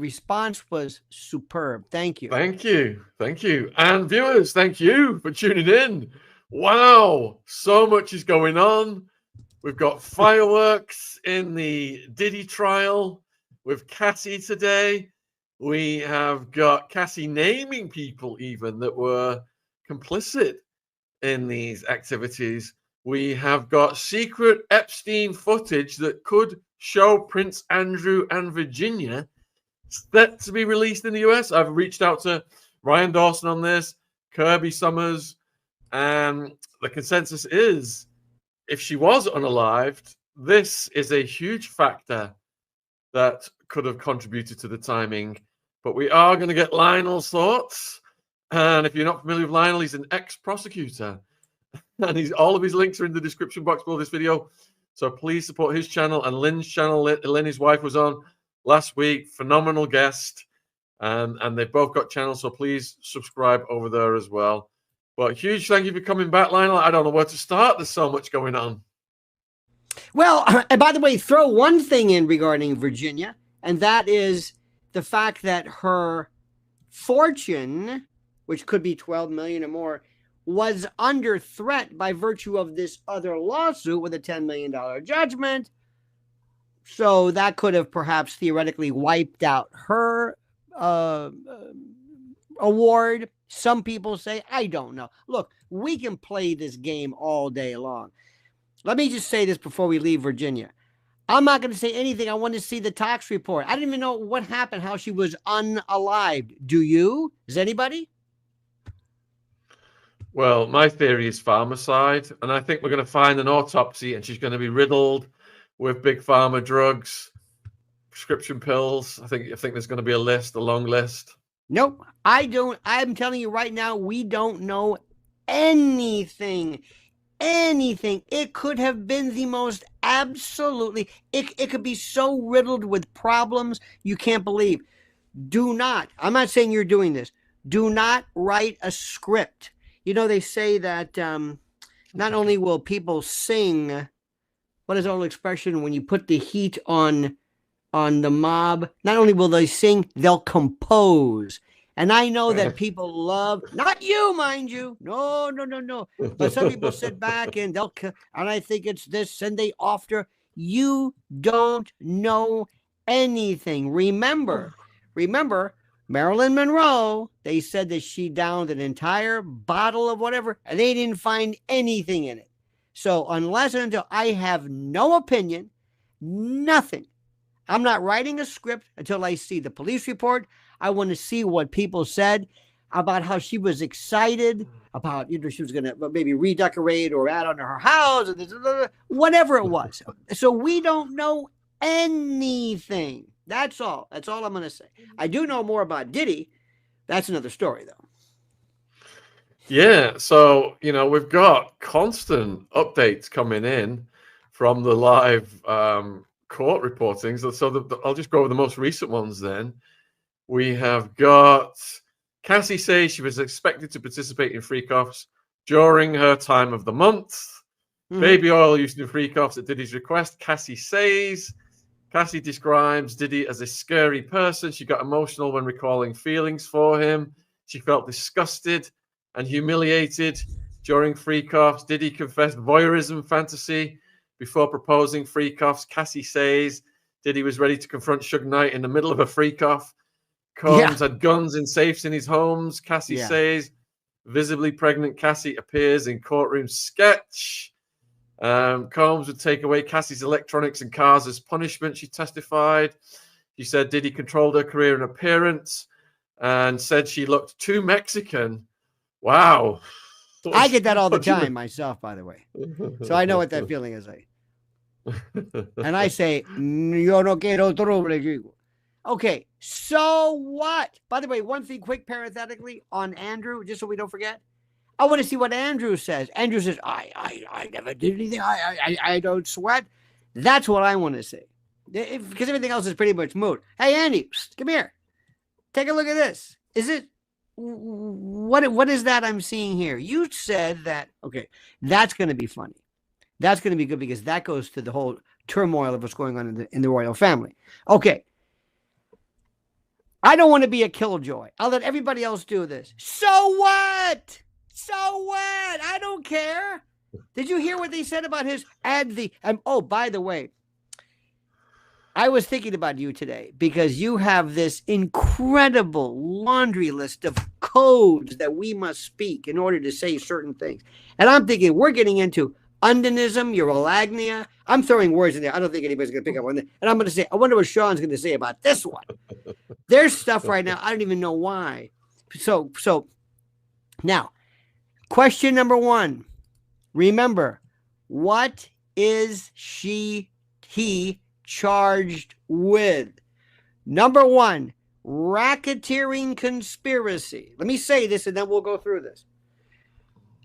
response was superb. Thank you. Thank you. Thank you. And viewers, thank you for tuning in. Wow, so much is going on. We've got fireworks in the Diddy trial with Cassie today. We have got Cassie naming people even that were complicit in these activities. We have got secret Epstein footage that could show Prince Andrew and Virginia set to be released in the US. I've reached out to Ryan Dawson on this, Kirby Summers, and the consensus is if she was unalived, this is a huge factor that could have contributed to the timing. But we are going to get Lionel's thoughts. And if you're not familiar with Lionel, he's an ex-prosecutor. And all of his links are in the description box below this video. So please support his channel and Lynn's channel. Lynn, his wife, was on last week. Phenomenal guest. And they've both got channels, so please subscribe over there as well. But huge thank you for coming back, Lionel. I don't know where to start. There's so much going on. Well, and by the way, throw one thing in regarding Virginia, and that is the fact that her fortune, which could be $12 million or more, was under threat by virtue of this other lawsuit with a $10 million judgment. So that could have perhaps theoretically wiped out her award. Some people say, I don't know. Look, we can play this game all day long. Let me just say this before we leave Virginia. I'm not going to say anything. I want to see the tax report. I didn't even know what happened, how she was unalived. Do you? Is anybody? Well, my theory is pharmacide, and I think we're going to find an autopsy, and she's going to be riddled with big pharma drugs, prescription pills. I think there's going to be a long list. Nope, I don't. I'm telling you right now, we don't know anything. Anything. It could have been the most absolutely. It could be so riddled with problems you can't believe. Do not. I'm not saying you're doing this. Do not write a script. You know, they say that not only will people sing, what is the old expression? When you put the heat on the mob, not only will they sing, they'll compose. And I know that people love, not you, mind you. No. But some people sit back and and I think it's this, and they offer. You don't know anything. Remember, Marilyn Monroe, they said that she downed an entire bottle of whatever, and they didn't find anything in it. So unless and until I have no opinion, nothing. I'm not writing a script until I see the police report. I want to see what people said about how she was excited about, she was going to maybe redecorate or add on to her house, or whatever it was. So we don't know anything. That's all. That's all I'm going to say. I do know more about Diddy. That's another story, though. Yeah. So, we've got constant updates coming in from the live court reportings. So I'll just go over the most recent ones then. We have got Cassie says she was expected to participate in freak-offs during her time of the month. Mm-hmm. Baby oil used in freak-offs at Diddy's request. Cassie describes Diddy as a scary person. She got emotional when recalling feelings for him. She felt disgusted and humiliated during freak-offs. Diddy confessed voyeurism fantasy before proposing freak-offs. Cassie says Diddy was ready to confront Suge Knight in the middle of a freak-off. Combs had guns in safes in his homes. Cassie says visibly pregnant Cassie appears in courtroom sketch. Combs would take away Cassie's electronics and cars as punishment, she testified. She said Diddy controlled her career and appearance and said she looked too Mexican. Wow. I get that all the time myself, by the way. So I know what that feeling is like. And I say, yo no quiero trouble. Okay, so what? By the way, one thing quick parenthetically on Andrew, just so we don't forget. I want to see what Andrew says. Andrew says, I never did anything. I don't sweat. That's what I want to see. Because everything else is pretty much moot. Hey, Andy, come here. Take a look at this. Is it, what is that I'm seeing here? You said that, okay, that's going to be funny. That's going to be good because that goes to the whole turmoil of what's going on in the royal family. Okay. I don't want to be a killjoy. I'll let everybody else do this. So what? So what? I don't care. Did you hear what they said about his oh, by the way, I was thinking about you today because you have this incredible laundry list of codes that we must speak in order to say certain things. And I'm thinking we're getting into undonism, urolagnia. I'm throwing words in there. I don't think anybody's going to pick up on that. And I'm going to say, I wonder what Sean's going to say about this one. There's stuff right now. I don't even know why. So now, question number 1. Remember, what is he charged with? Number 1, racketeering conspiracy. Let me say this and then we'll go through this.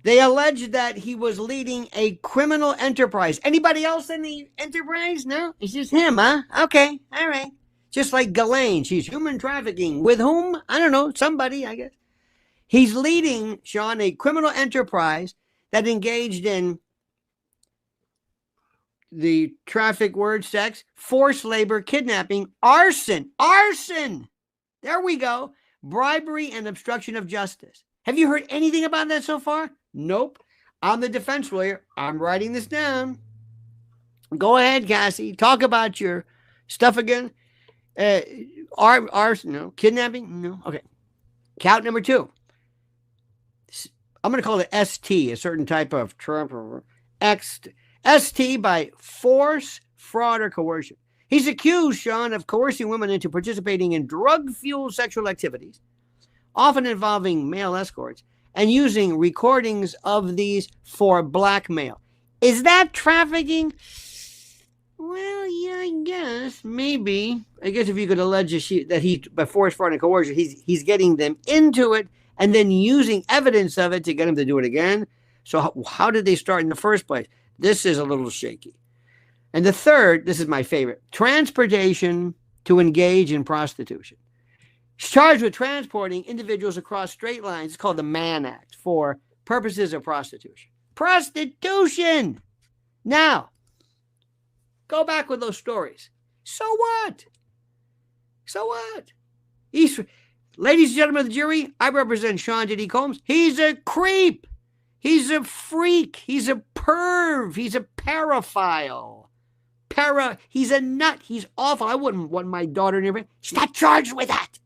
They allege that he was leading a criminal enterprise. Anybody else in the enterprise? No? It's just him, huh? Okay, all right. Just like Ghislaine, she's human trafficking. With whom? I don't know, somebody, I guess. He's leading, Sean, a criminal enterprise that engaged in the traffic word, sex, forced labor, kidnapping, arson. There we go. Bribery and obstruction of justice. Have you heard anything about that so far? Nope. I'm the defense lawyer. I'm writing this down. Go ahead, Cassie. Talk about your stuff again. Arson, no. Kidnapping? No. Okay. Count number 2. I'm going to call it ST, a certain type of ST by force, fraud, or coercion. He's accused, Sean, of coercing women into participating in drug-fueled sexual activities, often involving male escorts, and using recordings of these for blackmail. Is that trafficking? Well, yeah, I guess. Maybe. I guess if you could allege that he, by force, fraud, and coercion, he's getting them into it and then using evidence of it to get him to do it again. So how did they start in the first place? This is a little shaky. And the third, this is my favorite, transportation to engage in prostitution. He's charged with transporting individuals across straight lines. It's called the Mann Act for purposes of prostitution. Prostitution! Now, go back with those stories. So what? So what? Ladies and gentlemen of the jury, I represent Sean Diddy Combs. He's a creep. He's a freak. He's a perv. He's a paraphile. He's a nut. He's awful. I wouldn't want my daughter near him. He's not charged with that.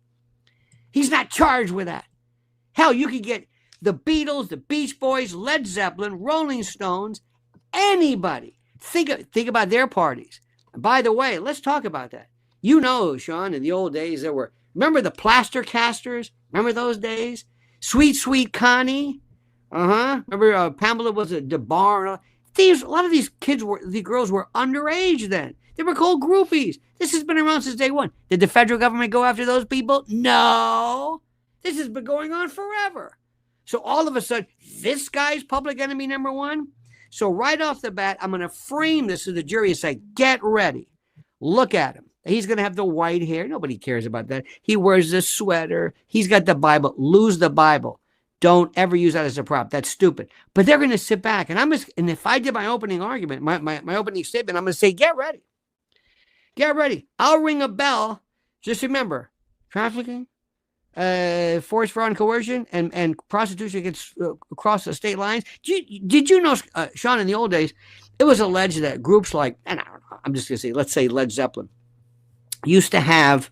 He's not charged with that. Hell, you could get the Beatles, the Beach Boys, Led Zeppelin, Rolling Stones, anybody. Think about their parties. And by the way, let's talk about that. You know, Sean, in the old days, remember the plaster casters? Remember those days? Sweet, Sweet Connie. Remember Pamela was a DeBar. A lot of these girls were underage then. They were called groupies. This has been around since day one. Did the federal government go after those people? No. This has been going on forever. So all of a sudden, this guy's public enemy number 1. So right off the bat, I'm going to frame this to the jury and say, get ready. Look at him. He's going to have the white hair. Nobody cares about that. He wears the sweater. He's got the Bible. Lose the Bible. Don't ever use that as a prop. That's stupid. But they're going to sit back. And if I did my opening argument, my opening statement, I'm going to say, get ready. Get ready. I'll ring a bell. Just remember, trafficking, force, fraud, and coercion, and prostitution gets across the state lines. Did you know, Sean, in the old days, it was alleged that groups like, and I don't know, I'm just going to say, let's say Led Zeppelin, used to have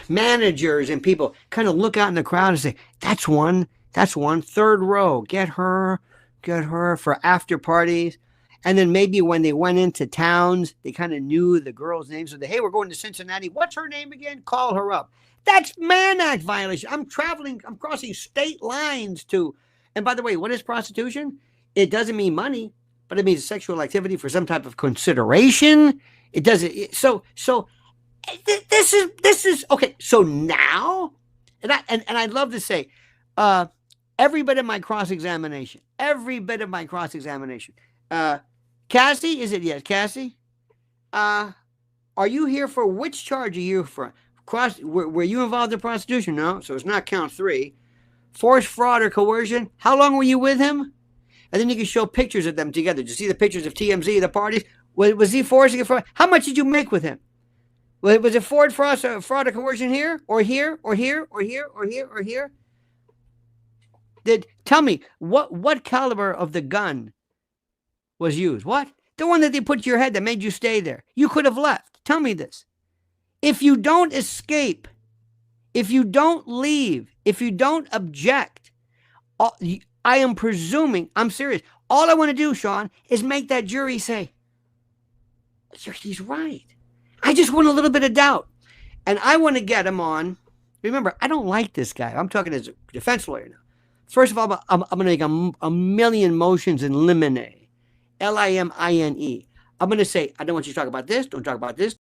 managers and people kind of look out in the crowd and say, that's one, third row, get her for after parties. And then maybe when they went into towns, they kind of knew the girl's name. So hey, we're going to Cincinnati. What's her name again? Call her up. That's Mann Act violation. I'm crossing state lines to, and by the way, what is prostitution? It doesn't mean money, but it means sexual activity for some type of consideration. It doesn't. So this is okay. So now, and I'd love to say, every bit of my cross-examination, Cassie, is it? Yes, Cassie. Are you here for which charge are you for? Were you involved in prostitution? No, so it's not count 3. Force, fraud, or coercion. How long were you with him? And then you can show pictures of them together. Did you see the pictures of TMZ, the parties? Was he forcing it for? How much did you make with him? Was it fraud or coercion here, or here, or here, or here, or here, or here? Tell me what caliber of the gun was used? What? The one that they put to your head that made you stay there. You could have left. Tell me this. If you don't escape, if you don't leave, if you don't object, I am presuming, I'm serious. All I want to do, Shaun, is make that jury say, he's right. I just want a little bit of doubt. And I want to get him on. Remember, I don't like this guy. I'm talking as a defense lawyer now. First of all, I'm going to make a million motions in limine. Limine. I'm going to say, I don't want you to talk about this. Don't talk about this.